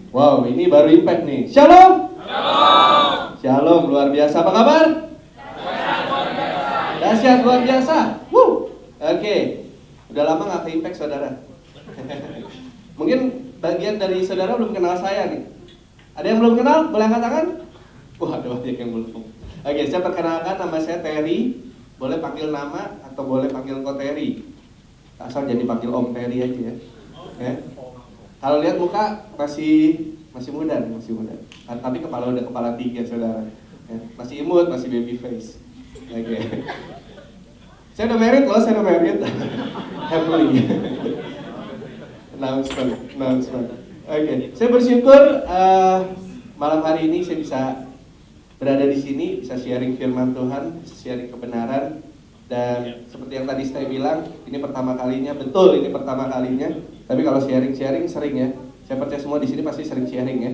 Wow, ini baru impact nih. Shalom. Shalom. Shalom, luar biasa. Apa kabar? Dahsyat luar biasa. Oke. Udah lama nggak ke impact saudara. Mungkin bagian dari saudara belum kenal saya nih. Ada yang belum kenal? Boleh angkat tangan? Wah, ada banyak yang belum. Oke, saya perkenalkan, nama saya Terry. Boleh panggil nama atau boleh panggil Ko Terry. Asal jadi panggil Om Terry aja ya. Ya. Kalau lihat muka masih muda nih, masih muda. Tapi kepala udah kepala 3 saudara. Ya. Masih imut, masih baby face. Oke. Saya udah married loh, saya udah married. Happily. Announcement. Oke. Saya bersyukur malam hari ini saya bisa berada di sini, bisa sharing firman Tuhan, bisa sharing kebenaran. Dan seperti yang tadi saya bilang, ini pertama kalinya, betul ini pertama kalinya. Tapi kalau sharing sering ya. Saya percaya semua di sini pasti sering sharing ya.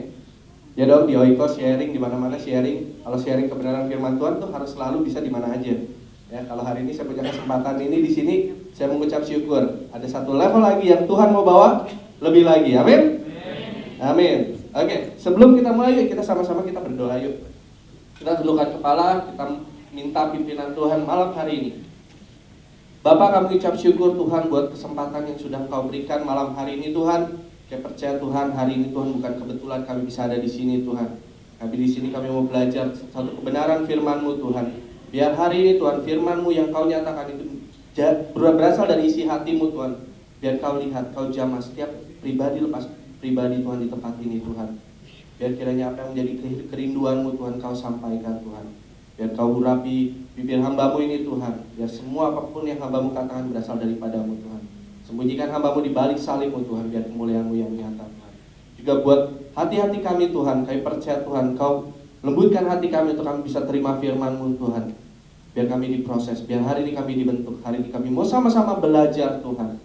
Ya dong, di Oikos sharing, di mana-mana sharing. Kalau sharing kebenaran firman Tuhan tuh harus selalu bisa di mana aja. Ya, kalau hari ini saya punya kesempatan ini di sini, saya mengucap syukur. Ada satu level lagi yang Tuhan mau bawa lebih lagi. Amin. Amin. Oke, sebelum kita mulai, yuk kita sama-sama kita berdoa yuk. Kita tundukkan kepala, kita minta pimpinan Tuhan malam hari ini. Bapak, kami ucap syukur Tuhan buat kesempatan yang sudah Engkau berikan malam hari ini Tuhan. Saya percaya Tuhan hari ini Tuhan bukan kebetulan kami bisa ada di sini Tuhan. Kami di sini kami mau belajar satu kebenaran firman-Mu Tuhan. Biar hari ini Tuhan firman-Mu yang Kau nyatakan itu berasal dari isi hati-Mu Tuhan. Biar Kau lihat, Kau jamah setiap pribadi lepas pribadi Tuhan di tempat ini Tuhan. Biar kiranya apa yang menjadi kerinduan-Mu Tuhan Kau sampaikan Tuhan. Biar Kau urapi bibir hamba-Mu ini Tuhan. Biar semua apapun yang hamba-Mu katakan berasal daripada-Mu Tuhan. Sembunyikan hamba-Mu di balik salib-Mu Tuhan. Biar kemuliaan-Mu yang nyata Tuhan. Juga buat hati-hati kami Tuhan. Kami percaya Tuhan Kau lembutkan hati kami untuk kami bisa terima firman-Mu Tuhan. Biar kami diproses. Biar hari ini kami dibentuk. Hari ini kami mau sama-sama belajar Tuhan.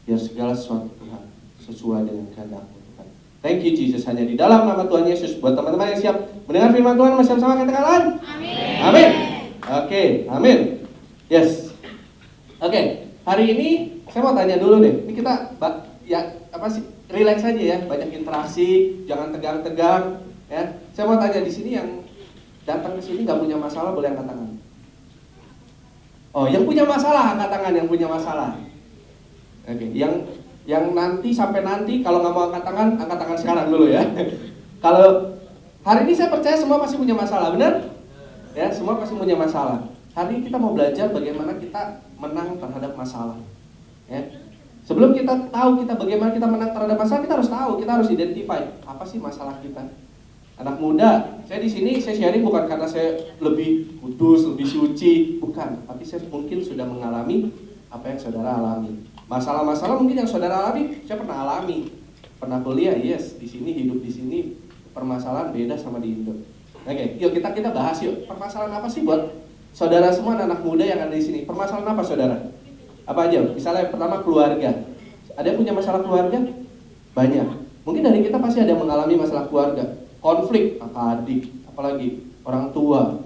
Biar segala sesuatu Tuhan sesuai dengan kehendak-Mu Tuhan. Thank you Jesus. Hanya di dalam nama Tuhan Yesus. Buat teman-teman yang siap mendengar firman Tuhan, masih sama katakan amin. Amin. Oke, amin. Yes. Oke, hari ini saya mau tanya dulu deh. Ini kita ya apa sih? Relax aja ya, banyak interaksi, jangan tegang-tegang ya. Saya mau tanya di sini yang datang ke sini nggak punya masalah boleh angkat tangan. Oh, yang punya masalah angkat tangan, yang punya masalah. Oke, yang nanti sampai nanti kalau nggak mau angkat tangan sekarang dulu ya. Kalau hari ini saya percaya semua pasti punya masalah, benar? Ya, semua pasti punya masalah. Hari ini kita mau belajar bagaimana kita menang terhadap masalah. Ya. Sebelum kita tahu bagaimana kita menang terhadap masalah, kita harus tahu, kita harus identify apa sih masalah kita. Anak muda, saya di sini saya sharing bukan karena saya lebih kudus, lebih suci, bukan. Tapi saya mungkin sudah mengalami apa yang saudara alami. Masalah-masalah mungkin yang saudara alami, saya pernah alami. Pernah kuliah, yes, di sini hidup di sini permasalahan beda sama di Indo. Oke, yuk kita bahas yuk. Permasalahan apa sih buat saudara semua anak muda yang ada di sini? Permasalahan apa saudara? Apa aja? Misalnya pertama keluarga. Ada yang punya masalah keluarga? Banyak. Mungkin dari kita pasti ada yang mengalami masalah keluarga. Konflik, kakak adik, apalagi orang tua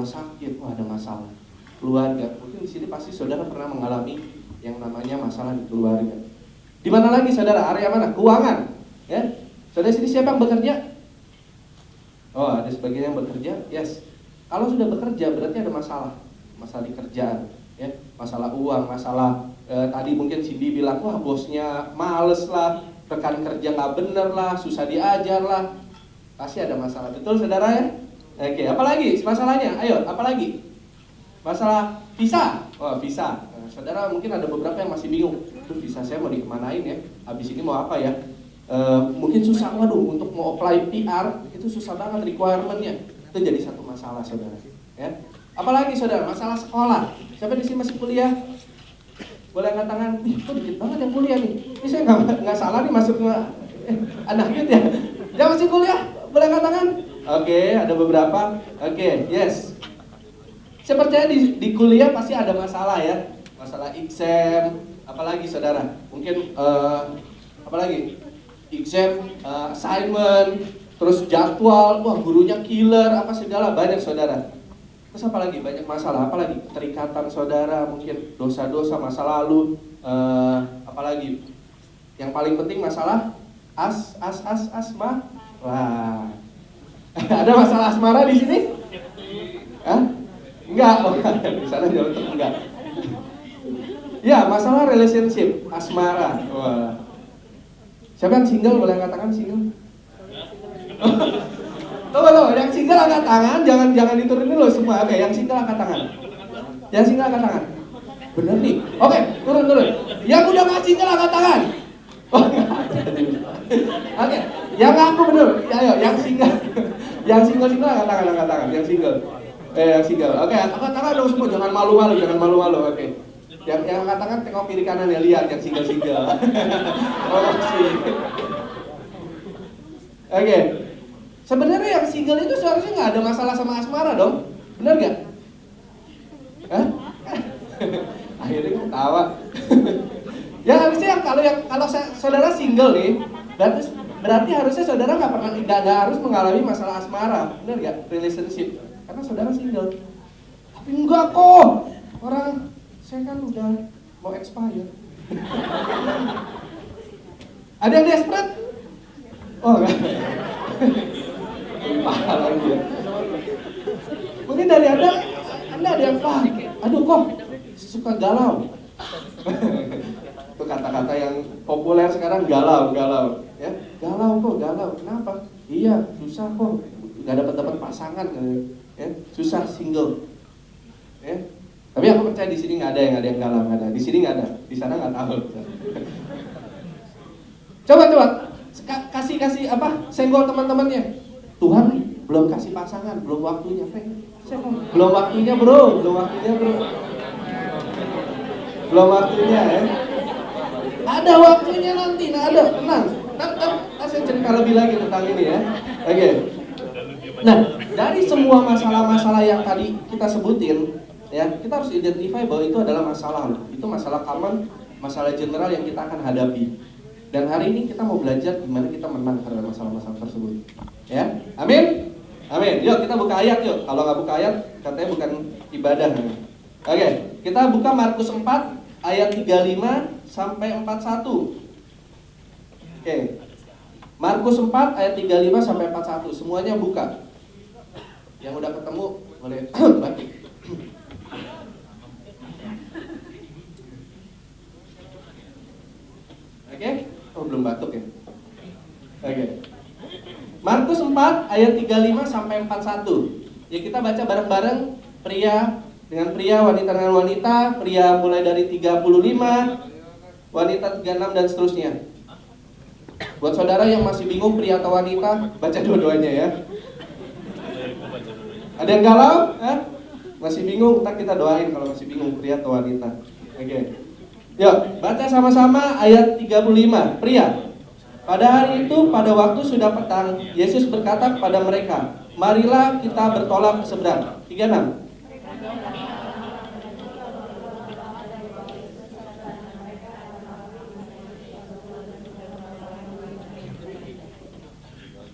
sakit, wah ada masalah. Keluarga, mungkin di sini pasti saudara pernah mengalami yang namanya masalah di keluarga. Di mana lagi saudara? Area mana? Keuangan. Ya. Saudara sini siapa yang bekerja? Oh, ada sebagian yang bekerja. Yes. Kalau sudah bekerja berarti ada masalah di kerjaan, ya. Masalah uang, masalah tadi mungkin Cindy bilang, wah bosnya males lah, rekan kerja nggak bener lah, susah diajar lah. Pasti ada masalah. Betul saudara ya? Oke, apalagi masalahnya? Ayo, apalagi? Masalah visa. Oh, visa. Nah, saudara mungkin ada beberapa yang masih bingung. Tuh visa saya mau dikemanain ya? Habis ini mau apa ya? Mungkin susah, waduh, untuk mau apply PR itu susah banget requirement-nya. Itu jadi satu masalah saudara. Ya. Apalagi saudara, masalah sekolah. Siapa di sini masih kuliah? Boleh angkat tangan. Kok dikit banget yang kuliah nih? Ini saya nggak salah nih masuk ke anak gitu ya. Yang masih kuliah, boleh angkat tangan? Oke, ada beberapa. Oke, yes. Saya percaya di kuliah pasti ada masalah ya. Masalah exam, apalagi saudara? Mungkin apalagi? Exam, assignment, terus jadwal, wah gurunya killer, apa segala, banyak saudara. Terus apa lagi? Banyak masalah, apalagi? Keterikatan saudara, mungkin dosa-dosa masa lalu, apalagi? Yang paling penting masalah Asma. Wah. Ada masalah asmara di sini? Hah? Enggak, oh, di sana jauh enggak. Ya, masalah relationship, asmara. Wah. Siapa yang single boleh katakan single? Tuh, yang single angkat tangan, jangan diturunin loh semua. Oke, yang single angkat tangan. Yang single angkat tangan. Bener nih. Oke, turun. Yang udah nggak single angkat tangan. Oh, oke, yang ngaku bener. Ayo, yang single. Yang single angkat tangan, yang single. Yang single. Oke, angkat tangan dong semua, jangan malu-malu. Oke. Yang angkat tangan tengok kiri kanan ya, lihat yang single. Oh, sih. Oke. Sebenarnya yang single itu seharusnya nggak ada masalah sama asmara dong, benar nggak? Hah? Akhirnya ketawa. Ya harusnya kalau saudara single nih, berarti harusnya saudara nggak harus mengalami masalah asmara, benar nggak? Relationship, karena saudara single. Tapi enggak kok, orang saya kan udah mau expire. Ada yang desperate? Oh enggak. Lagi ya. Mungkin dari Anda ada yang aduh kok suka galau. Itu kata-kata yang populer sekarang, galau ya. Galau. Kenapa? Iya, susah kok. Enggak dapat pasangan ya. Susah single. Ya. Tapi aku percaya di sini nggak ada yang galau, nggak ada. Di sini nggak ada, di sana nggak tahu. Coba kasih apa? Senggol teman-temannya. Tuhan belum kasih pasangan, belum waktunya. Belum waktunya bro. Belum waktunya ya. Ada waktunya nanti, ada, tenang. Ntar saya cerita lebih lagi tentang ini ya. Oke. Nah, dari semua masalah-masalah yang tadi kita sebutin, ya, kita harus identify bahwa itu adalah masalah. Itu masalah common, masalah general yang kita akan hadapi. Dan hari ini kita mau belajar gimana kita menang terhadap masalah-masalah tersebut. Ya, amin? Amin. Yuk kita buka ayat yuk. Kalau nggak buka ayat, katanya bukan ibadah. Oke, kita buka Markus 4 ayat 35 sampai 41. Oke. Markus 4 ayat 35 sampai 41. Semuanya buka. Yang udah ketemu boleh batik. Oke? Oh, belum batuk ya. Oke. Markus 4 ayat 35 sampai 41. Ya kita baca bareng-bareng, pria dengan pria, wanita dengan wanita, pria mulai dari 35, wanita 36 dan seterusnya. Buat saudara yang masih bingung pria atau wanita, baca dua-duanya ya. Ada yang galau? Masih bingung? Ntar kita doain kalau masih bingung pria atau wanita. Oke. Yuk, baca sama-sama ayat 35. Pria. Pada hari itu, pada waktu sudah petang, Yesus berkata kepada mereka, marilah kita bertolak ke seberang. 36.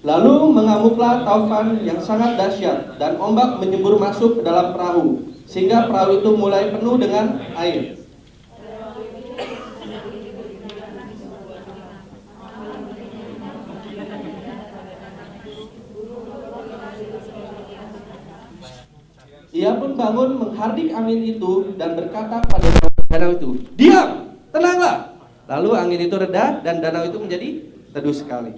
Lalu mengamuklah taufan yang sangat dahsyat dan ombak menyembur masuk ke dalam perahu, sehingga perahu itu mulai penuh dengan air. Ia pun bangun menghardik angin itu dan berkata pada danau itu, diam, tenanglah. Lalu angin itu reda dan danau itu menjadi teduh sekali.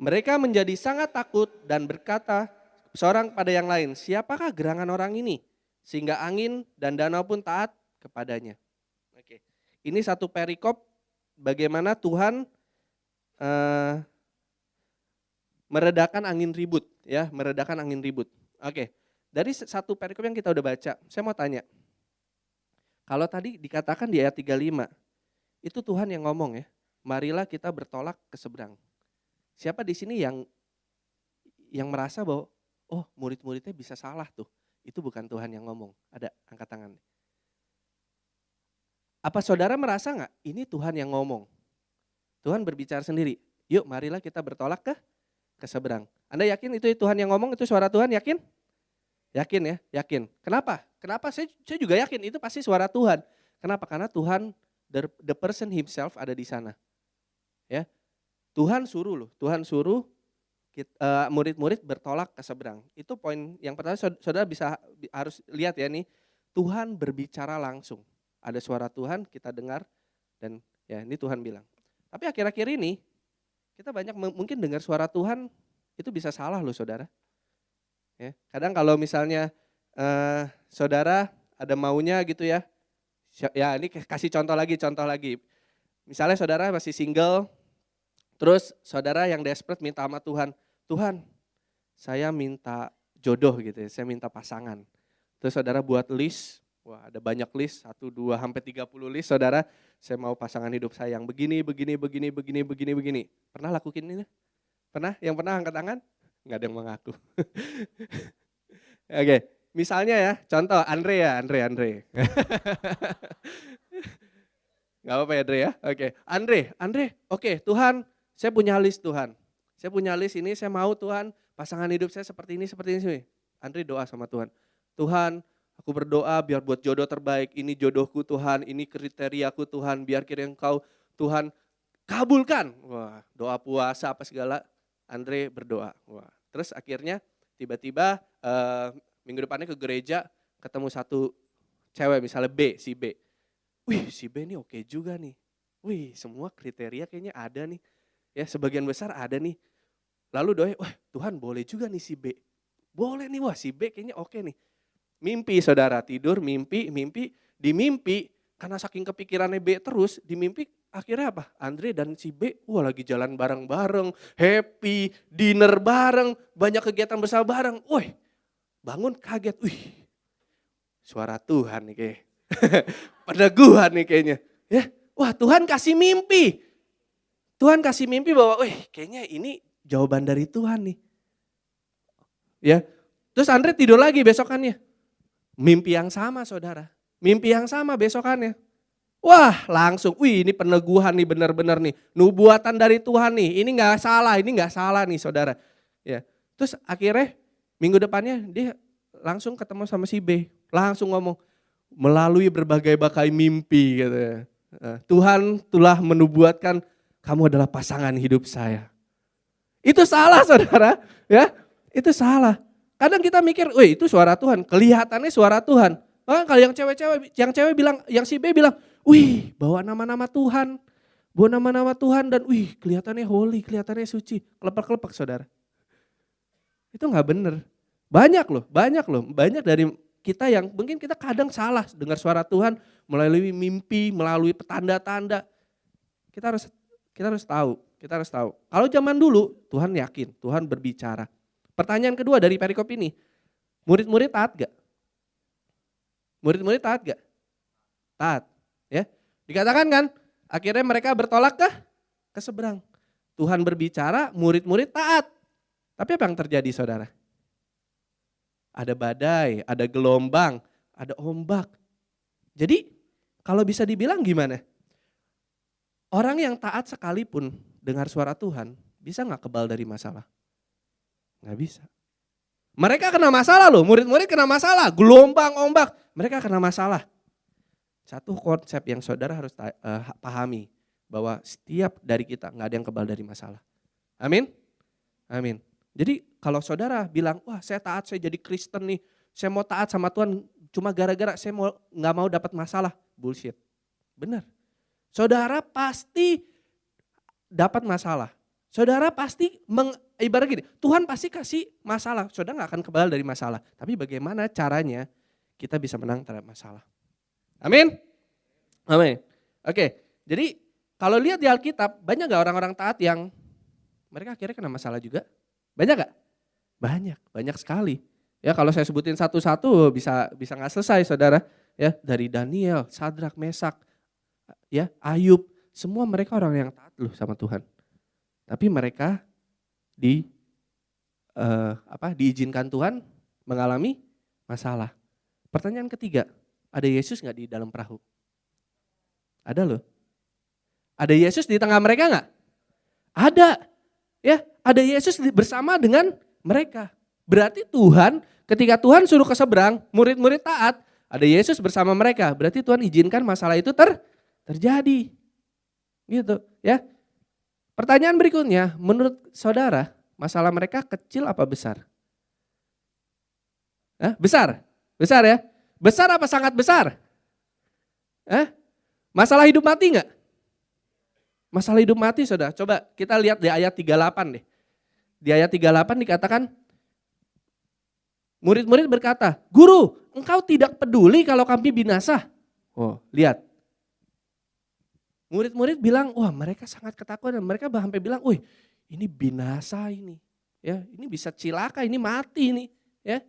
Mereka menjadi sangat takut dan berkata seorang pada yang lain, siapakah gerangan orang ini? Sehingga angin dan danau pun taat kepadanya. Oke. Ini satu perikop bagaimana Tuhan meredakan angin ribut, ya, meredakan angin ribut. Oke, dari satu perikop yang kita udah baca, saya mau tanya. Kalau tadi dikatakan di ayat 35, itu Tuhan yang ngomong ya, marilah kita bertolak ke seberang. Siapa di sini yang merasa bahwa, oh murid-muridnya bisa salah tuh, itu bukan Tuhan yang ngomong, ada angkat tangan. Apa saudara merasa nggak, ini Tuhan yang ngomong? Tuhan berbicara sendiri, yuk marilah kita bertolak ke seberang. Anda yakin itu Tuhan yang ngomong, itu suara Tuhan, yakin? Yakin ya, yakin. Kenapa? Saya juga yakin itu pasti suara Tuhan. Kenapa? Karena Tuhan, the person himself ada di sana. Ya, Tuhan suruh loh, Tuhan suruh murid-murid bertolak ke seberang. Itu poin yang pertama, saudara harus lihat ya nih, Tuhan berbicara langsung. Ada suara Tuhan, kita dengar, dan ya ini Tuhan bilang. Tapi akhir-akhir ini, kita banyak mungkin dengar suara Tuhan, itu bisa salah loh saudara. Ya, kadang kalau misalnya saudara ada maunya gitu ya ini kasih contoh lagi. Misalnya saudara masih single, terus saudara yang desperate minta sama Tuhan, Tuhan saya minta jodoh gitu ya, saya minta pasangan. Terus saudara buat list, wah ada banyak list, 1, 2, sampai 30 list saudara, saya mau pasangan hidup saya yang begini. Pernah lakuin ini? Pernah? Yang pernah angkat tangan? Nggak ada yang mengaku. Oke, misalnya ya, contoh Andre. Gak apa-apa ya Andre ya, oke. Andre, oke Tuhan, saya punya list Tuhan. Saya punya list ini, saya mau Tuhan, pasangan hidup saya seperti ini. Andre doa sama Tuhan. Tuhan, aku berdoa biar buat jodoh terbaik, ini jodohku Tuhan, ini kriteriaku Tuhan, biar kiranya Engkau Tuhan kabulkan. Wah, doa puasa apa segala, Andre berdoa. Wah, terus akhirnya tiba-tiba minggu depannya ke gereja ketemu satu cewek misalnya si B. Wih si B ini oke juga nih. Wih semua kriteria kayaknya ada nih. Ya sebagian besar ada nih. Lalu doa, wah Tuhan boleh juga nih si B. Boleh nih, wah si B kayaknya oke nih. Mimpi saudara, tidur mimpi. Di mimpi karena saking kepikirannya B terus, di mimpi akhirnya apa? Andre dan si B, wah lagi jalan bareng-bareng, happy, dinner bareng, banyak kegiatan bersama bareng. Wih bangun kaget, wih suara Tuhan nih kayak. Peneguhan nih kayaknya. Ya, wah Tuhan kasih mimpi. Tuhan kasih mimpi bahwa, wih kayaknya ini jawaban dari Tuhan nih. Ya, terus Andre tidur lagi besokannya. Mimpi yang sama saudara. Mimpi yang sama besokannya. Wah langsung, wih ini peneguhan nih benar-benar nih. Nubuatan dari Tuhan nih, ini gak salah nih saudara. Ya, terus akhirnya minggu depannya dia langsung ketemu sama si B. Langsung ngomong, melalui berbagai mimpi gitu. Tuhan telah menubuatkan kamu adalah pasangan hidup saya. Itu salah saudara, ya. Itu salah. Kadang kita mikir, wih itu suara Tuhan, kelihatannya suara Tuhan. Kalau yang cewek bilang, yang si B bilang, wih bawa nama-nama Tuhan. Bawa nama-nama Tuhan dan wih kelihatannya holy, kelihatannya suci. Kelepek-kelepek saudara. Itu gak benar. Banyak loh. Banyak dari kita yang mungkin kita kadang salah dengar suara Tuhan melalui mimpi, melalui petanda-tanda. Kita harus tahu. Kalau zaman dulu Tuhan yakin, Tuhan berbicara. Pertanyaan kedua dari perikop ini, murid-murid taat gak? Murid-murid taat gak? Taat. Ya. Dikatakan kan, akhirnya mereka bertolak ke seberang. Tuhan berbicara, murid-murid taat. Tapi apa yang terjadi saudara? Ada badai, ada gelombang, ada ombak. Jadi kalau bisa dibilang gimana? Orang yang taat sekalipun dengar suara Tuhan, bisa gak kebal dari masalah? Gak bisa. Mereka kena masalah loh, murid-murid kena masalah, gelombang, ombak, mereka kena masalah. Satu konsep yang saudara harus pahami, bahwa setiap dari kita gak ada yang kebal dari masalah. Amin? Amin. Jadi kalau saudara bilang, wah saya taat, saya jadi Kristen nih, saya mau taat sama Tuhan cuma gara-gara saya nggak mau dapat masalah, bullshit. Benar. Saudara pasti dapat masalah. Saudara pasti ibarat gini, Tuhan pasti kasih masalah, saudara nggak akan kebal dari masalah. Tapi bagaimana caranya kita bisa menang terhadap masalah. Amin? Amin. Oke, jadi kalau lihat di Alkitab, banyak gak orang-orang taat yang mereka akhirnya kena masalah juga? Banyak gak? Banyak sekali. Ya kalau saya sebutin satu-satu bisa nggak selesai saudara. Ya dari Daniel, Sadrak, Mesak, ya Ayub, semua mereka orang yang taat loh sama Tuhan. Tapi mereka diizinkan Tuhan mengalami masalah. Pertanyaan ketiga, ada Yesus nggak di dalam perahu? Ada loh. Ada Yesus di tengah mereka nggak? Ada. Ya, ada Yesus bersama dengan mereka. Berarti Tuhan, ketika Tuhan suruh ke seberang, murid-murid taat, Ada Yesus bersama mereka, berarti Tuhan izinkan masalah itu terjadi. Gitu ya. Pertanyaan berikutnya, menurut saudara, masalah mereka kecil apa besar? Besar? Besar ya? Besar apa sangat besar? Masalah hidup mati enggak? Masalah hidup mati saudara, coba kita lihat di ayat 38 deh. Di ayat 38 dikatakan, murid-murid berkata, "Guru, engkau tidak peduli kalau kami binasa." Oh, lihat. Murid-murid bilang, wah mereka sangat ketakutan. Mereka sampai bilang, wih ini binasa ini. Ya, ini bisa cilaka, ini mati ini. Ya.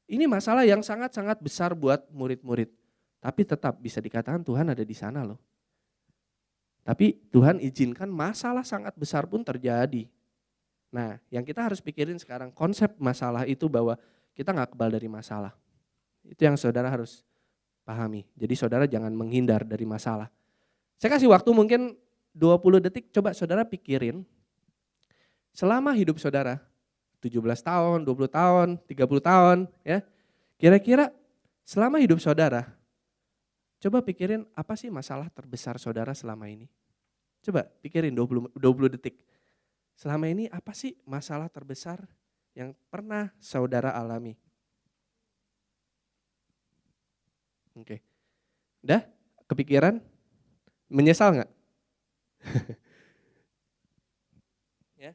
Ini masalah yang sangat-sangat besar buat murid-murid. Tapi tetap bisa dikatakan Tuhan ada di sana loh. Tapi Tuhan izinkan masalah sangat besar pun terjadi. Nah, yang kita harus pikirin sekarang konsep masalah itu bahwa kita gak kebal dari masalah. Itu yang saudara harus pahami. Jadi saudara jangan menghindar dari masalah. Saya kasih waktu mungkin 20 detik, coba saudara pikirin. Selama hidup saudara, 17 tahun, 20 tahun, 30 tahun, ya. Kira-kira selama hidup saudara, coba pikirin apa sih masalah terbesar saudara selama ini. Coba pikirin 20 detik. Selama ini apa sih masalah terbesar yang pernah saudara alami? Oke. Udah? Kepikiran? Menyesal gak? Ya.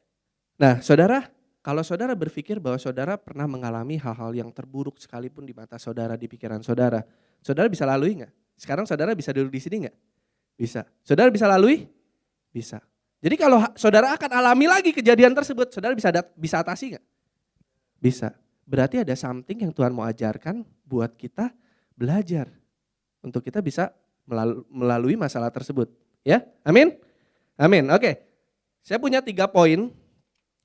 Nah saudara, kalau saudara berpikir bahwa saudara pernah mengalami hal-hal yang terburuk sekalipun di mata saudara, di pikiran saudara, saudara bisa lalui gak? Sekarang saudara bisa duduk di sini gak? Bisa. Saudara bisa lalui? Bisa. Jadi kalau saudara akan alami lagi kejadian tersebut, saudara bisa atasi gak? Bisa. Berarti ada something yang Tuhan mau ajarkan buat kita belajar untuk kita bisa melalui masalah tersebut. Ya, amin? Amin, oke. Saya punya 3 poin.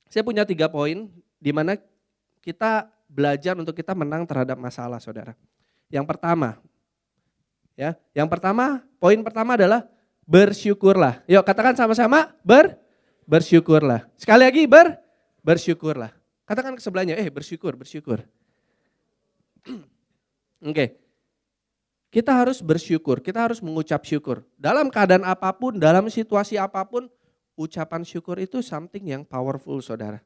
Saya punya 3 poin di mana kita belajar untuk kita menang terhadap masalah, saudara. Yang pertama, poin pertama adalah bersyukurlah. Yuk katakan sama-sama, bersyukurlah. Sekali lagi bersyukurlah. Katakan ke sebelahnya, bersyukur. Oke. Kita harus bersyukur, kita harus mengucap syukur. Dalam keadaan apapun, dalam situasi apapun, ucapan syukur itu something yang powerful saudara.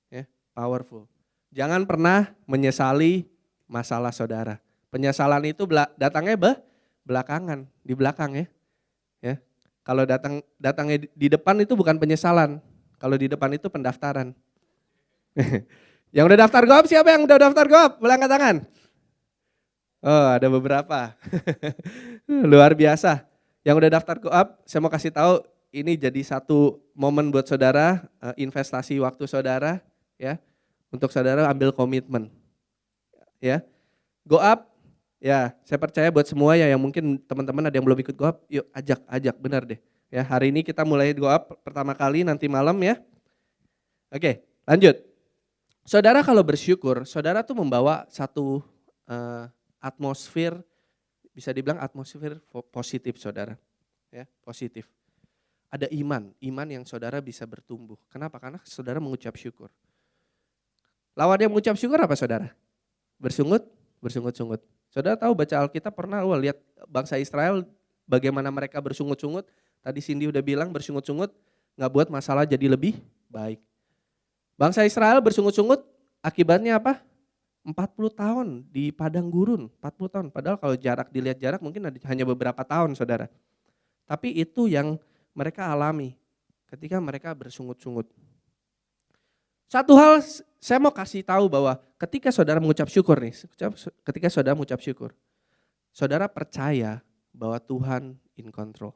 Ya, powerful. Jangan pernah menyesali masalah saudara. Penyesalan itu datangnya belakangan, di belakang ya. Ya. Kalau datangnya di depan itu bukan penyesalan. Kalau di depan itu pendaftaran. Yang udah daftar GoAp, siapa yang udah daftar GoAp? Boleh angkat tangan. Oh ada beberapa, luar biasa. Yang udah daftar GoAp, saya mau kasih tahu ini jadi satu momen buat saudara, investasi waktu saudara, ya, untuk saudara ambil komitmen, ya. GoAp, ya, saya percaya buat semua ya yang mungkin teman-teman ada yang belum ikut GoAp, yuk ajak, benar deh. Ya, hari ini kita mulai GoAp pertama kali nanti malam ya. Oke, lanjut. Saudara kalau bersyukur, saudara tuh membawa satu atmosfer, bisa dibilang atmosfer positif saudara, ya positif. Ada iman yang saudara bisa bertumbuh. Kenapa? Karena saudara mengucap syukur. Lawan yang mengucap syukur apa saudara? Bersungut-sungut. Saudara tahu baca Alkitab pernah lihat bangsa Israel bagaimana mereka bersungut-sungut. Tadi Cindy udah bilang bersungut-sungut gak buat masalah jadi lebih baik. Bangsa Israel bersungut-sungut akibatnya apa? 40 tahun di padang gurun, 40 tahun. Padahal kalau dilihat jarak mungkin hanya beberapa tahun saudara. Tapi itu yang mereka alami ketika mereka bersungut-sungut. Satu hal saya mau kasih tahu bahwa ketika saudara mengucap syukur nih, ketika saudara mengucap syukur, saudara percaya bahwa Tuhan in control.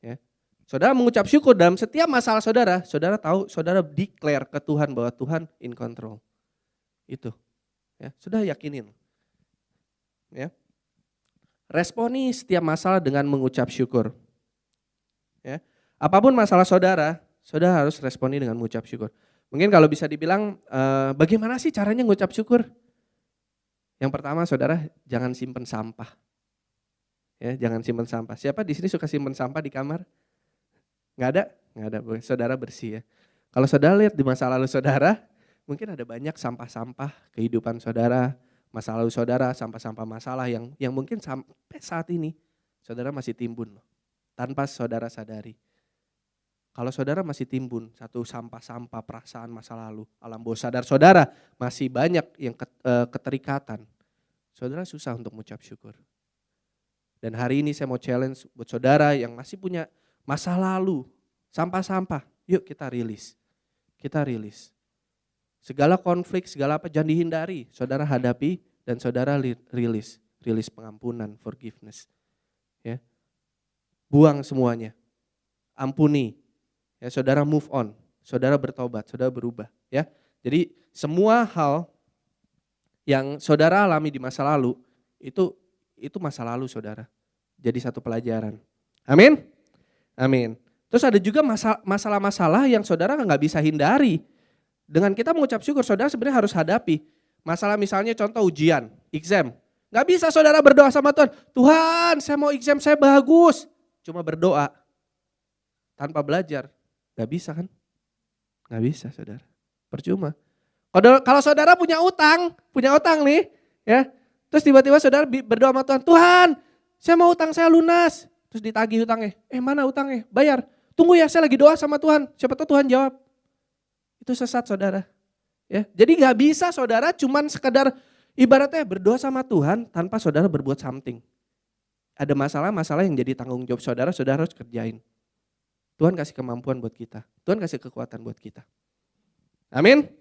Ya. Saudara mengucap syukur dalam setiap masalah saudara tahu, saudara declare ke Tuhan bahwa Tuhan in control. Itu, ya, sudah yakinin. Ya. Responi setiap masalah dengan mengucap syukur. Ya. Apapun masalah saudara harus responi dengan mengucap syukur. Mungkin kalau bisa dibilang, bagaimana sih caranya mengucap syukur? Yang pertama saudara, jangan simpen sampah. Ya, jangan simpen sampah. Siapa di sini suka simpen sampah di kamar? Nggak ada? Nggak ada, saudara bersih ya. Kalau saudara lihat di masa lalu saudara, Mungkin ada banyak sampah-sampah kehidupan saudara, masa lalu saudara, sampah-sampah masalah yang mungkin sampai saat ini saudara masih timbun loh, tanpa saudara sadari. Kalau saudara masih timbun satu sampah-sampah perasaan masa lalu, alam bawah sadar saudara masih banyak yang keterikatan, saudara susah untuk mengucap syukur. Dan hari ini saya mau challenge buat saudara yang masih punya masa lalu, sampah-sampah, yuk kita rilis. Kita rilis. Segala konflik, segala apa jangan dihindari, saudara hadapi dan saudara rilis. Rilis pengampunan, forgiveness. Ya. Buang semuanya. Ampuni. Ya, saudara move on. Saudara bertobat, saudara berubah. Ya. Jadi semua hal yang saudara alami di masa lalu, itu masa lalu saudara. Jadi satu pelajaran. Amin? Amin. Terus ada juga masalah-masalah yang saudara nggak bisa hindari. Dengan kita mengucap syukur, saudara sebenarnya harus hadapi. Masalah misalnya contoh ujian, exam. Gak bisa saudara berdoa sama Tuhan. Tuhan saya mau exam saya bagus. Cuma berdoa. Tanpa belajar. Gak bisa kan? Gak bisa saudara. Percuma. Kalau saudara punya utang nih. Ya. Terus tiba-tiba saudara berdoa sama Tuhan. Tuhan saya mau utang saya lunas. Terus ditagih utangnya. Mana utangnya? Bayar. Tunggu ya saya lagi doa sama Tuhan. Siapa tahu Tuhan jawab. Itu sesat saudara. Ya, jadi gak bisa saudara cuman sekedar ibaratnya berdoa sama Tuhan tanpa saudara berbuat something. Ada masalah-masalah yang jadi tanggung jawab saudara, saudara harus kerjain. Tuhan kasih kemampuan buat kita. Tuhan kasih kekuatan buat kita. Amin.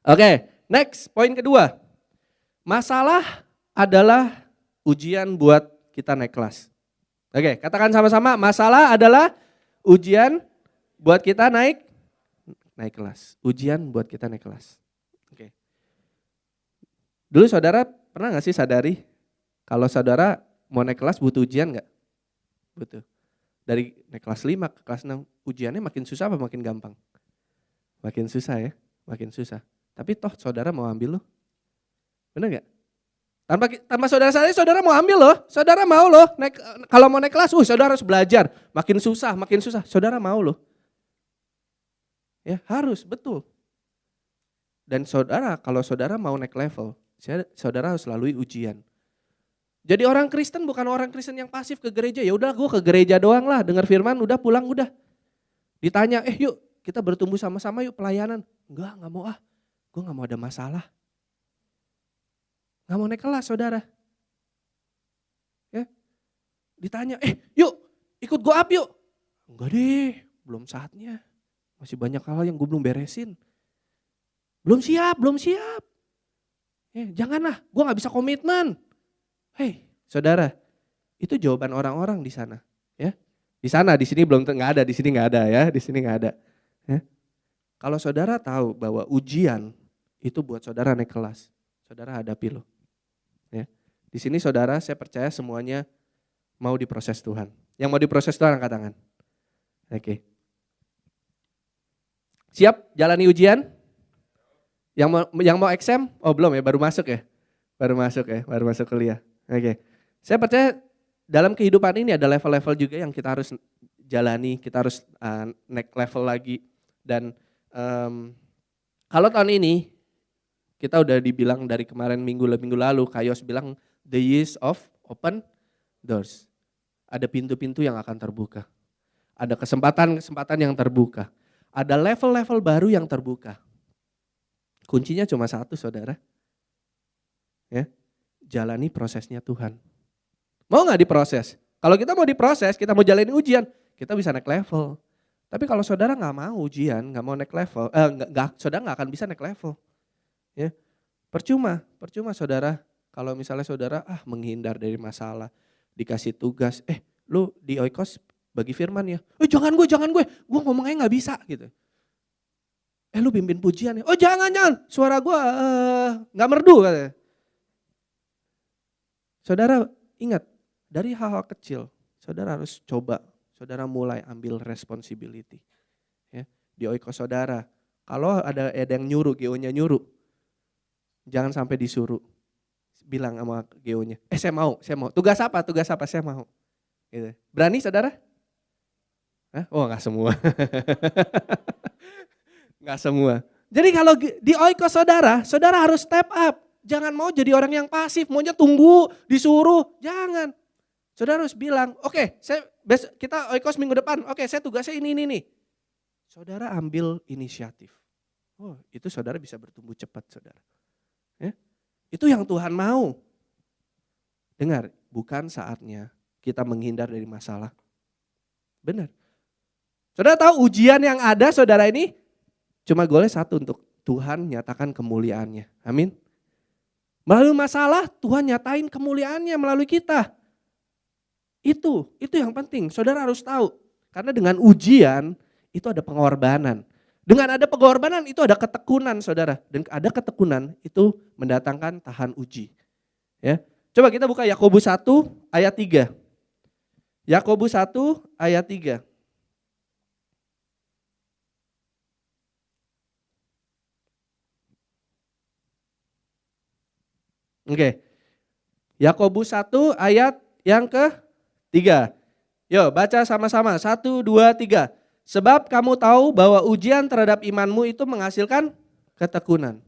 Oke, next poin kedua. Masalah adalah ujian buat kita naik kelas. Oke, katakan sama-sama, masalah adalah ujian buat kita naik kelas. Ujian buat kita naik kelas. Oke. Dulu saudara pernah gak sih sadari kalau saudara mau naik kelas butuh ujian gak? Butuh. Dari naik kelas 5 ke kelas 6 ujiannya makin susah apa makin gampang? Makin susah ya, makin susah. Tapi toh saudara mau ambil loh. Bener gak? Tanpa saudara sadari saudara mau ambil loh. Saudara mau loh. Kalau mau naik kelas, saudara harus belajar. Makin susah. Saudara mau loh. Ya harus, betul. Dan saudara, kalau saudara mau naik level, saudara harus lalui ujian. Jadi orang Kristen bukan orang Kristen yang pasif ke gereja. Ya udah gue ke gereja doang lah, dengar firman, udah pulang udah. Ditanya, yuk kita bertumbuh sama-sama yuk pelayanan. Enggak mau gue gak mau ada masalah. Gak mau naik kelas saudara. Ya. Ditanya, yuk ikut go up yuk. Enggak deh, belum saatnya. Masih banyak hal yang gue belum beresin. Belum siap. Janganlah, gue gak bisa komitmen. Hei, saudara, itu jawaban orang-orang di sana. Ya, di sana, di sini belum nggak ada, di sini nggak ada ya, di sini nggak ada. Ya. Kalau saudara tahu bahwa ujian itu buat saudara naik kelas, saudara hadapi loh. Ya, di sini saudara, saya percaya semuanya mau diproses Tuhan. Yang mau diproses Tuhan angkat tangan. Oke. Siap jalani ujian? Yang mau exam? Oh belum ya, baru masuk ya? Baru masuk kuliah. Oke. Saya percaya dalam kehidupan ini ada level-level juga yang kita harus jalani, kita harus naik level lagi. Dan kalau tahun ini, kita udah dibilang dari kemarin minggu lalu, Kayos bilang the years of open doors. Ada pintu-pintu yang akan terbuka. Ada kesempatan-kesempatan yang terbuka. Ada level-level baru yang terbuka. Kuncinya cuma satu saudara. Ya, jalani prosesnya Tuhan. Mau gak diproses? Kalau kita mau diproses, kita mau jalani ujian, kita bisa naik level. Tapi kalau saudara gak mau ujian, gak mau naik level, saudara gak akan bisa naik level. Ya, percuma saudara. Kalau misalnya saudara menghindar dari masalah, dikasih tugas, lu di Oikos bagi firman ya, jangan gue ngomongnya gak bisa gitu. Lu pimpin pujian ya, jangan, suara gue gak merdu katanya. Saudara ingat, dari hal-hal kecil, saudara harus coba, saudara mulai ambil responsibility. Ya, di Oikos saudara, kalau ada yang nyuruh, GO-nya nyuruh, jangan sampai disuruh. Bilang sama GO-nya, saya mau. Tugas apa, saya mau. Gitu. Berani saudara? Oh gak semua. Gak semua. Jadi kalau di oikos saudara, saudara harus step up. Jangan mau jadi orang yang pasif, maunya tunggu, disuruh, jangan. Saudara harus bilang, oke, kita oikos minggu depan, oke saya tugasnya ini nih. Saudara ambil inisiatif. Oh, itu saudara bisa bertumbuh cepat, saudara. Ya? Itu yang Tuhan mau. Dengar, bukan saatnya kita menghindar dari masalah. Benar. Saudara tahu ujian yang ada saudara ini cuma golnya satu, untuk Tuhan nyatakan kemuliaannya. Amin. Melalui masalah Tuhan nyatain kemuliaannya melalui kita. Itu yang penting. Saudara harus tahu. Karena dengan ujian itu ada pengorbanan. Dengan ada pengorbanan itu ada ketekunan, saudara. Dan ada ketekunan itu mendatangkan tahan uji. Ya. Coba kita buka Yakobus 1 ayat 3. Yakobus 1 ayat 3. Oke. Yakobus 1 ayat yang ke-3. Yuk baca sama-sama. 1, 2, 3. Sebab kamu tahu bahwa ujian terhadap imanmu itu menghasilkan ketekunan.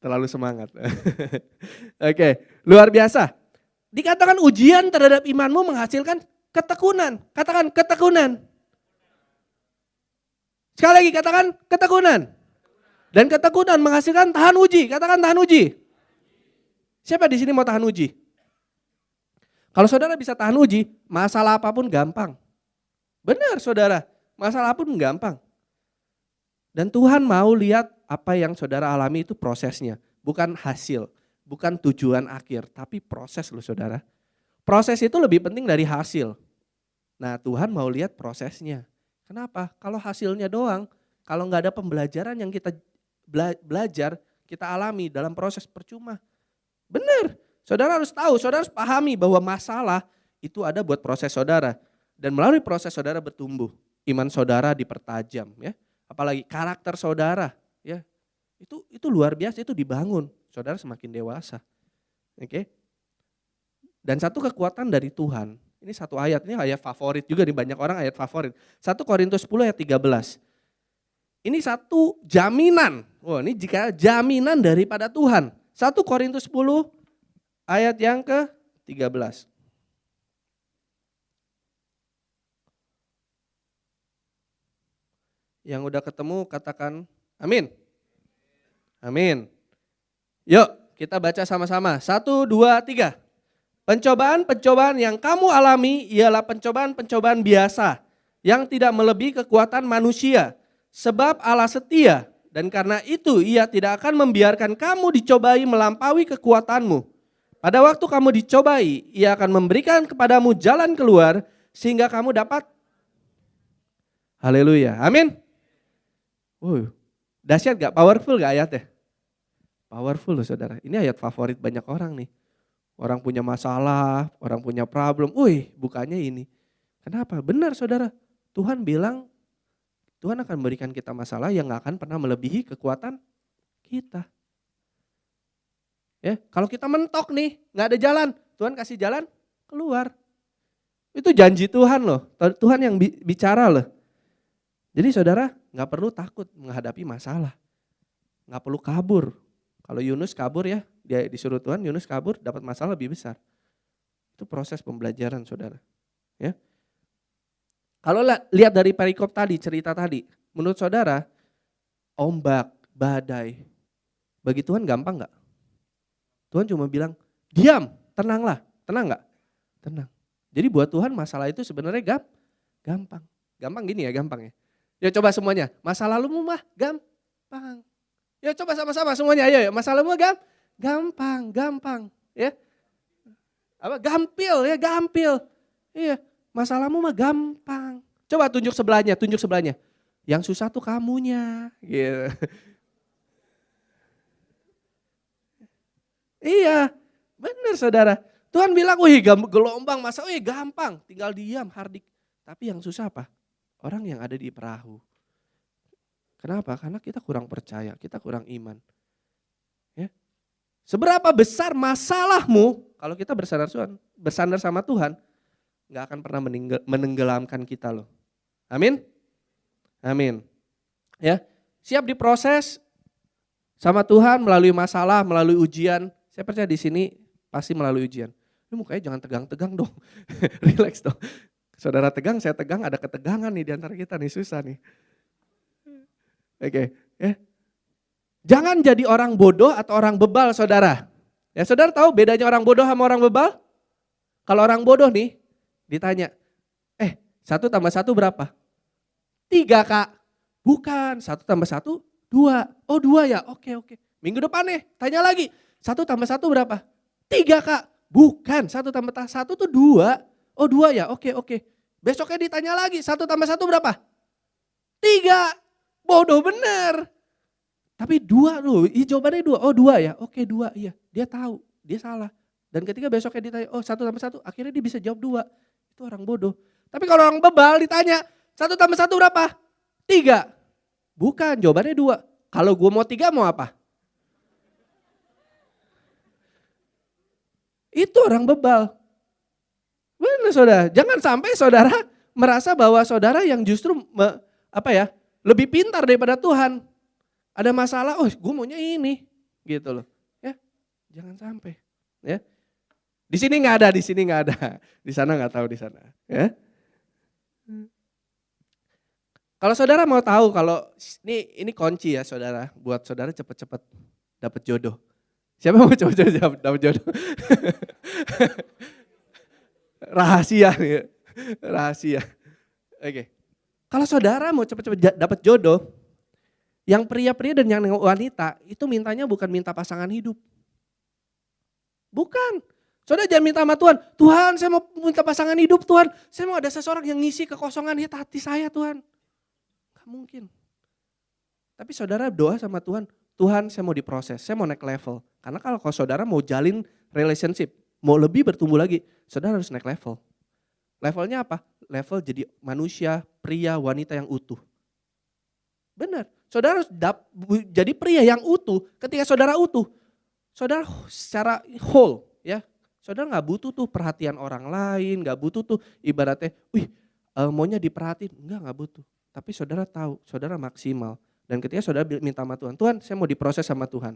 Terlalu semangat. Oke, luar biasa. Dikatakan ujian terhadap imanmu menghasilkan ketekunan. Katakan ketekunan. Sekali lagi katakan ketekunan. Dan ketekunan menghasilkan tahan uji. Katakan tahan uji. Siapa di sini mau tahan uji? Kalau saudara bisa tahan uji, masalah apapun gampang. Benar saudara, masalah apapun gampang. Dan Tuhan mau lihat apa yang saudara alami itu prosesnya. Bukan hasil, bukan tujuan akhir, tapi proses loh saudara. Proses itu lebih penting dari hasil. Nah Tuhan mau lihat prosesnya. Kenapa? Kalau hasilnya doang, kalau nggak ada pembelajaran yang kita belajar, kita alami dalam proses percuma. Benar, saudara harus tahu, saudara harus pahami bahwa masalah itu ada buat proses saudara. Dan melalui proses saudara bertumbuh, iman saudara dipertajam ya. Apalagi karakter saudara ya. Itu luar biasa, itu dibangun. Saudara semakin dewasa. Oke. Dan satu kekuatan dari Tuhan, ini satu ayat, ini ayat favorit juga nih, banyak orang ayat favorit. 1 Korintus 10 ayat 13. Ini satu jaminan. Wah, ini jika jaminan daripada Tuhan. 1 Korintus 10 ayat yang ke-13. Yang udah ketemu katakan amin. Amin. Yuk kita baca sama-sama. 1, 2, 3. Pencobaan-pencobaan yang kamu alami ialah pencobaan-pencobaan biasa yang tidak melebihi kekuatan manusia. Sebab Allah setia dan karena itu ia tidak akan membiarkan kamu dicobai melampaui kekuatanmu. Pada waktu kamu dicobai, ia akan memberikan kepadamu jalan keluar sehingga kamu dapat. Haleluya, amin. Dahsyat gak? Powerful gak ayatnya? Powerful loh saudara, ini ayat favorit banyak orang nih. Orang punya masalah, orang punya problem, bukannya ini. Kenapa? Benar saudara, Tuhan bilang Tuhan akan memberikan kita masalah yang gak akan pernah melebihi kekuatan kita. Ya, kalau kita mentok nih, gak ada jalan, Tuhan kasih jalan keluar. Itu janji Tuhan loh, Tuhan yang bicara loh. Jadi saudara gak perlu takut menghadapi masalah, gak perlu kabur. Kalau Yunus kabur ya, dia disuruh Tuhan, Yunus kabur dapat masalah lebih besar. Itu proses pembelajaran saudara. Ya. Kalau lihat dari perikop tadi, cerita tadi, menurut saudara ombak, badai, bagi Tuhan gampang gak? Tuhan cuma bilang, diam, tenanglah, tenang gak? Tenang. Jadi buat Tuhan masalah itu sebenarnya gampang. Gampang gini ya, gampang ya. Ya coba semuanya, masa lalumu mah gampang. Ya coba sama-sama semuanya, ayo masa lalumu gampang. Ya. Apa? Gampil ya, gampil. Iya. Masalahmu mah gampang. Coba tunjuk sebelahnya. Yang susah tuh kamunya. Gitu. Iya, benar saudara. Tuhan bilang, gelombang masa, gampang. Tinggal diam, hardik. Tapi yang susah apa? Orang yang ada di perahu. Kenapa? Karena kita kurang percaya, kita kurang iman. Ya. Seberapa besar masalahmu, kalau kita bersandar sama Tuhan, gak akan pernah menenggelamkan kita loh. Amin? Amin. Ya, siap diproses sama Tuhan melalui masalah, melalui ujian. Saya percaya di sini pasti melalui ujian. Ini mukanya jangan tegang-tegang dong. Relax dong. Saudara tegang, saya tegang, ada ketegangan nih di antara kita nih, susah nih. Oke, ya. Jangan jadi orang bodoh atau orang bebal, saudara. Ya, saudara tahu bedanya orang bodoh sama orang bebal? Kalau orang bodoh nih, ditanya, 1+1 berapa? 3 Kak. Bukan, 1+1, 2. Oh 2 ya, oke. Minggu depan nih, tanya lagi, 1+1 berapa? 3 Kak. Bukan, 1+1 tuh 2. Oh 2 ya, oke. Besoknya ditanya lagi, 1+1 berapa? 3. Bodoh bener. Tapi 2 loh, jawabannya 2. Oh 2 ya, oke 2 iya. Dia tahu, dia salah. Dan ketika besoknya ditanya, oh 1+1, akhirnya dia bisa jawab 2. Itu orang bodoh. Tapi kalau orang bebal ditanya, 1+1 berapa? 3. Bukan, jawabannya 2. Kalau gue mau 3 mau apa? Itu orang bebal. Benar saudara, jangan sampai saudara merasa bahwa saudara yang justru lebih pintar daripada Tuhan. Ada masalah, oh gue maunya ini, gitu loh. Ya, jangan sampai. Ya, di sini nggak ada, di sana nggak tahu di sana. Ya. Kalau saudara mau tahu kalau ini kunci ya saudara, buat saudara cepet-cepet dapat jodoh. Siapa mau cepet-cepet dapat jodoh? Rahasia nih, rahasia. Oke. Kalau saudara mau cepet-cepet dapat jodoh, yang pria-pria dan yang wanita itu mintanya bukan minta pasangan hidup. Bukan. Saudara jangan minta sama Tuhan, Tuhan saya mau minta pasangan hidup Tuhan. Saya mau ada seseorang yang ngisi kekosongan hati saya Tuhan. Gak mungkin. Tapi saudara doa sama Tuhan, Tuhan saya mau diproses, saya mau naik level. Karena kalau saudara mau jalin relationship, mau lebih bertumbuh lagi, saudara harus naik level. Levelnya apa? Level jadi manusia, pria, wanita yang utuh. Benar, saudara harus jadi pria yang utuh. Ketika saudara utuh, saudara secara whole ya, saudara gak butuh tuh perhatian orang lain, gak butuh tuh ibaratnya, maunya diperhatiin, gak butuh. Tapi saudara tahu, saudara maksimal. Dan ketika saudara minta sama Tuhan, Tuhan saya mau diproses sama Tuhan.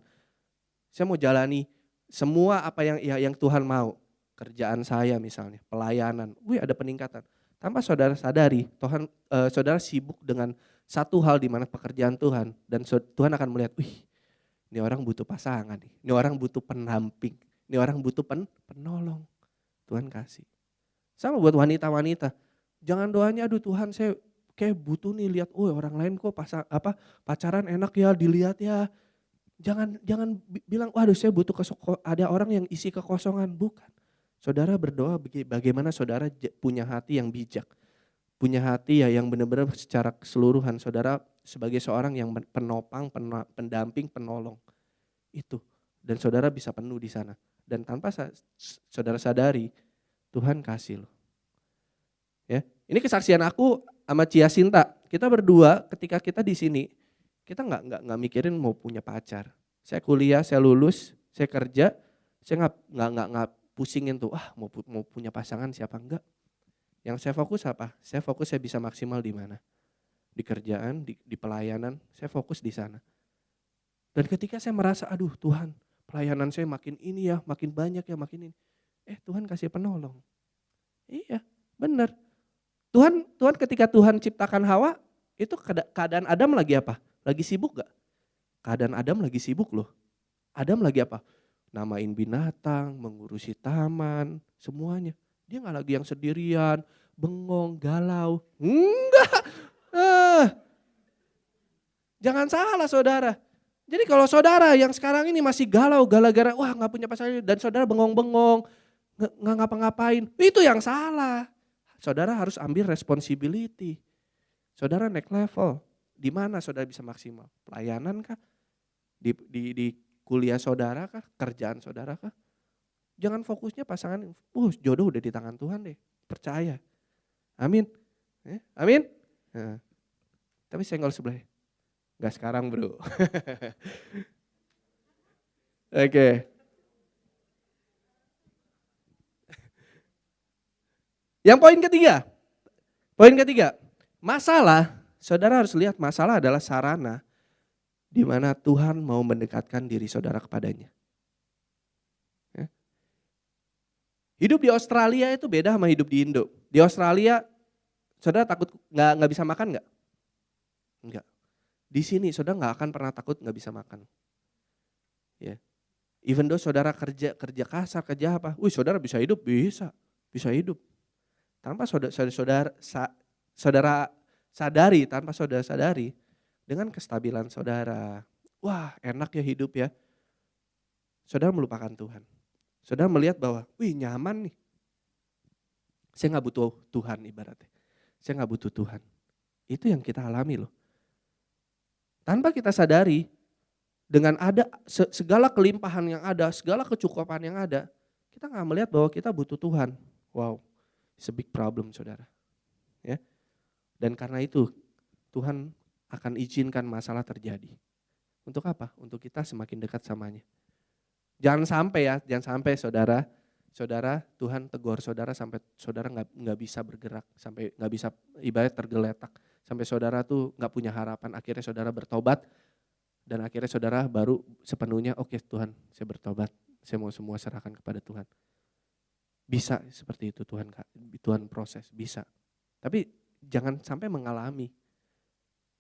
Saya mau jalani semua apa yang Tuhan mau. Kerjaan saya misalnya, pelayanan, ada peningkatan. Tanpa saudara sadari, saudara sibuk dengan satu hal di mana pekerjaan Tuhan. Dan Tuhan akan melihat, ini orang butuh pasangan nih, ini orang butuh pendamping, ini orang butuh penolong. Tuhan kasih. Sama buat wanita-wanita, jangan doanya, aduh Tuhan saya kayak butuh nih lihat, orang lain kok pacaran enak ya dilihat ya. Jangan bilang, waduh saya butuh ada orang yang isi kekosongan, bukan. Saudara berdoa bagaimana saudara punya hati yang bijak. Punya hati yang benar-benar secara keseluruhan. Saudara sebagai seorang yang penopang, pendamping, penolong. Itu. Dan saudara bisa penuh di sana. Dan tanpa saudara sadari, Tuhan kasih loh. Ya, ini kesaksian aku sama Cia Sinta. Kita berdua ketika kita di sini, kita nggak mikirin mau punya pacar. Saya kuliah, saya lulus, saya kerja, saya nggak pusingin tuh, mau punya pasangan siapa enggak. Yang saya fokus apa? Saya fokus saya bisa maksimal di mana? Di kerjaan, di pelayanan, saya fokus di sana. Dan ketika saya merasa, aduh Tuhan, pelayanan saya makin ini ya, makin banyak ya, makin ini. Tuhan kasih penolong. Iya, benar. Tuhan ketika Tuhan ciptakan Hawa, itu keadaan Adam lagi apa? Lagi sibuk gak? Keadaan Adam lagi sibuk loh. Adam lagi apa? Namain binatang, mengurusi taman, semuanya. Dia gak lagi yang sendirian, bengong, galau. Enggak. Jangan salah saudara. Jadi kalau saudara yang sekarang ini masih galau, gara-gara gak punya pasangan dan saudara bengong-bengong, gak ngapa-ngapain, itu yang salah. Saudara harus ambil responsibility. Saudara naik level. Di mana saudara bisa maksimal? Pelayanan kah? Di kuliah saudara kah? Kerjaan saudara kah? Jangan fokusnya pasangan, jodoh udah di tangan Tuhan deh. Percaya. Amin. Amin. Nah, tapi senggol sebelah. Gak sekarang bro. Oke. Yang poin ketiga. Masalah, saudara harus lihat masalah adalah sarana di mana Tuhan mau mendekatkan diri saudara kepadanya. Ya. Hidup di Australia itu beda sama hidup di Indo. Di Australia, saudara takut nggak bisa makan nggak? Enggak. Di sini saudara nggak akan pernah takut nggak bisa makan. Ya. Even though saudara kerja kasar, kerja apa, saudara bisa hidup, bisa hidup. Tanpa saudara sadari, tanpa saudara sadari, dengan kestabilan saudara, wah enak ya hidup ya. Saudara melupakan Tuhan. Saudara melihat bahwa, nyaman nih. Saya gak butuh Tuhan ibaratnya. Saya gak butuh Tuhan. Itu yang kita alami loh. Tanpa kita sadari, dengan ada segala kelimpahan yang ada, segala kecukupan yang ada, kita gak melihat bahwa kita butuh Tuhan. Wow, it's a big problem saudara. Ya. Dan karena itu, Tuhan akan izinkan masalah terjadi. Untuk apa? Untuk kita semakin dekat samanya. Jangan sampai saudara Tuhan tegur saudara sampai saudara nggak bisa bergerak, sampai nggak bisa ibarat tergeletak, sampai saudara tuh nggak punya harapan. Akhirnya saudara bertobat dan akhirnya saudara baru sepenuhnya oke, Tuhan saya bertobat, saya mau semua serahkan kepada Tuhan. Bisa seperti itu Tuhan proses, bisa. Tapi jangan sampai mengalami.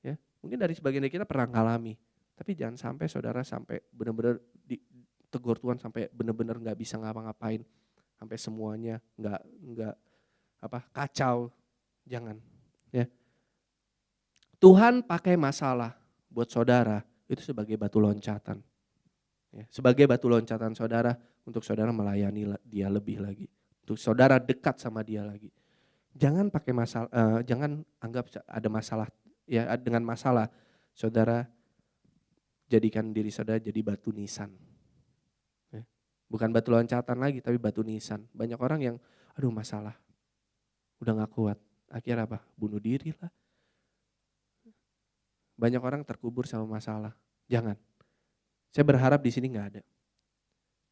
Ya, mungkin dari sebagian dari kita pernah mengalami, tapi jangan sampai saudara sampai benar-benar ditegur Tuhan sampai benar-benar nggak bisa ngapa-ngapain, sampai semuanya nggak kacau, jangan. Ya, Tuhan pakai masalah buat saudara itu sebagai batu loncatan, ya, sebagai batu loncatan saudara untuk saudara melayani Dia lebih lagi, untuk saudara dekat sama Dia lagi. Jangan pakai masalah, jangan anggap ada masalah. Ya, dengan masalah, saudara jadikan diri saudara jadi batu nisan. Ya. Bukan batu loncatan lagi, tapi batu nisan. Banyak orang yang, masalah, udah gak kuat. Akhirnya apa? Bunuh diri lah. Banyak orang terkubur sama masalah. Jangan. Saya berharap di sini gak ada.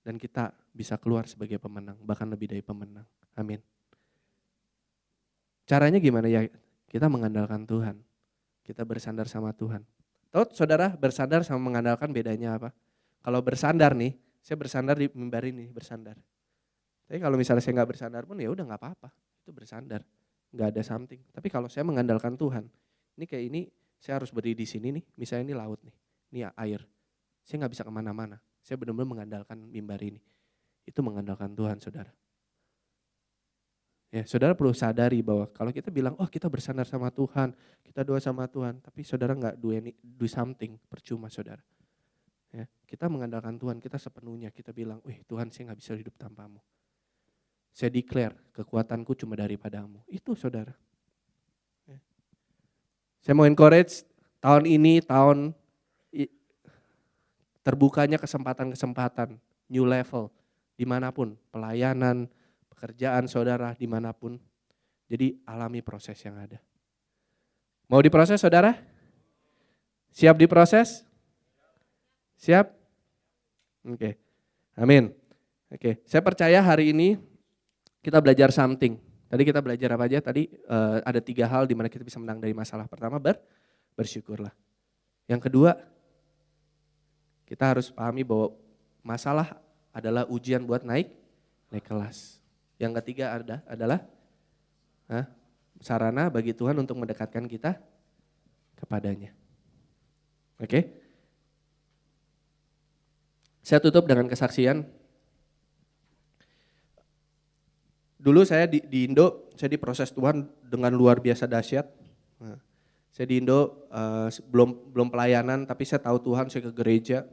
Dan kita bisa keluar sebagai pemenang, bahkan lebih dari pemenang. Amin. Caranya gimana ya? Kita mengandalkan Tuhan. Kita bersandar sama Tuhan. Tahu saudara, bersandar sama mengandalkan bedanya apa? Kalau bersandar nih, saya bersandar di mimbar ini, bersandar. Tapi kalau misalnya saya nggak bersandar pun ya udah nggak apa-apa, itu bersandar, nggak ada something. Tapi kalau saya mengandalkan Tuhan, ini kayak ini saya harus berdiri di sini nih, misalnya ini laut nih, ini air, saya nggak bisa kemana-mana. Saya benar-benar mengandalkan mimbar ini, itu mengandalkan Tuhan, saudara. Ya, saudara perlu sadari bahwa kalau kita bilang, kita bersandar sama Tuhan, kita doa sama Tuhan, tapi saudara nggak do something, percuma saudara. Ya, kita mengandalkan Tuhan, kita sepenuhnya, kita bilang, Tuhan saya nggak bisa hidup tanpamu. Saya declare, kekuatanku cuma daripadamu. Itu saudara. Ya. Saya mau encourage, tahun ini tahun terbukanya kesempatan-kesempatan, new level, dimanapun, pelayanan, pekerjaan saudara dimanapun. Jadi alami proses yang ada. Mau diproses saudara? Siap diproses? Siap? Oke. Amin. Oke, saya percaya hari ini kita belajar something. Tadi kita belajar apa aja? Tadi ada 3 hal di mana kita bisa menang dari masalah. Pertama, bersyukurlah. Yang kedua, kita harus pahami bahwa masalah adalah ujian buat naik kelas. Yang ketiga adalah sarana bagi Tuhan untuk mendekatkan kita kepadanya. Oke? Saya tutup dengan kesaksian. Dulu saya di Indo, saya diproses Tuhan dengan luar biasa dahsyat. Saya di Indo belum pelayanan, tapi saya tahu Tuhan, saya ke gereja.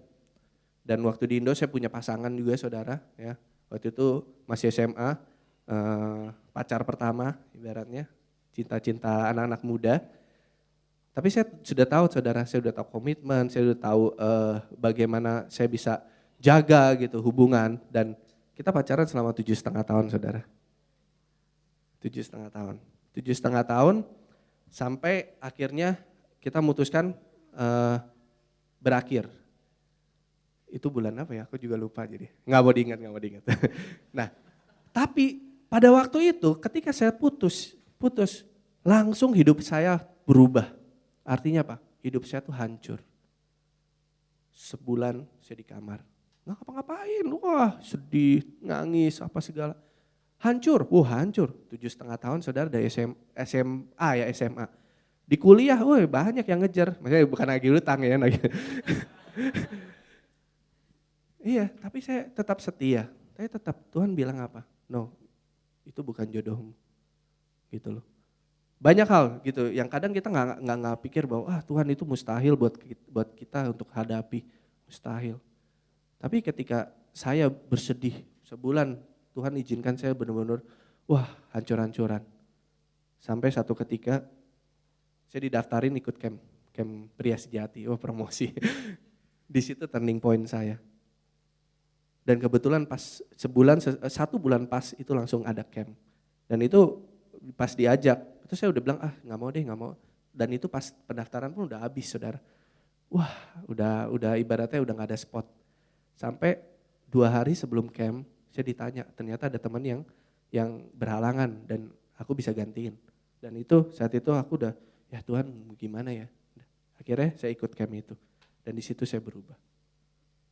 Dan waktu di Indo saya punya pasangan juga saudara. Ya. Waktu itu masih SMA, pacar pertama ibaratnya, cinta-cinta anak-anak muda. Tapi saya sudah tahu saudara, saya sudah tahu komitmen, saya sudah tahu bagaimana saya bisa jaga gitu hubungan. Dan kita pacaran selama 7,5 tahun saudara. 7,5 tahun. 7,5 tahun sampai akhirnya kita memutuskan berakhir. Itu bulan apa ya? Aku juga lupa jadi. Nggak mau diingat. Nah, tapi pada waktu itu ketika saya putus, Langsung hidup saya berubah. Artinya apa? Hidup saya tuh hancur. Sebulan saya di kamar. Nggak ngapa-ngapain, wah sedih, nangis, apa segala. Hancur, hancur. 7,5 tahun saudara dari SMA ya SMA. Di kuliah, banyak yang ngejar. Maksudnya bukan lagi utang ya. Iya, tapi saya tetap setia. Saya tetap, Tuhan bilang apa? No, itu bukan jodohmu. Gitu loh. Banyak hal gitu yang kadang kita nggak pikir bahwa Tuhan itu mustahil buat kita untuk hadapi, mustahil. Tapi ketika saya bersedih sebulan, Tuhan izinkan saya benar-benar hancur-hancuran. Sampai satu ketika saya didaftarin ikut camp pria sejati, promosi. Di situ turning point saya. Dan kebetulan pas 1 bulan pas itu langsung ada camp. Dan itu pas diajak, itu saya udah bilang nggak mau. Dan itu pas pendaftaran pun udah habis saudara. Udah ibaratnya udah nggak ada spot. Sampai 2 hari sebelum camp saya ditanya, ternyata ada teman yang berhalangan dan aku bisa gantiin. Dan itu saat itu aku udah, ya Tuhan gimana ya. Akhirnya saya ikut camp itu dan di situ saya berubah.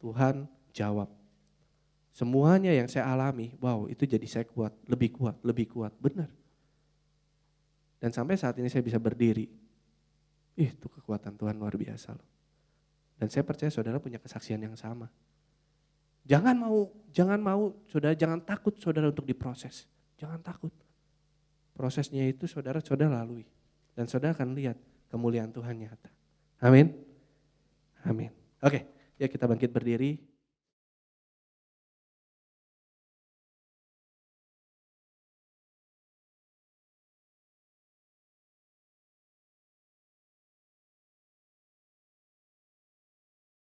Tuhan jawab. Semuanya yang saya alami, itu jadi saya kuat, lebih kuat, benar. Dan sampai saat ini saya bisa berdiri. Itu kekuatan Tuhan luar biasa loh. Dan saya percaya saudara punya kesaksian yang sama. Jangan mau, saudara jangan takut saudara untuk diproses. Jangan takut. Prosesnya itu saudara lalui. Dan saudara akan lihat kemuliaan Tuhan nyata. Amin. Amin. Oke, ya kita bangkit berdiri.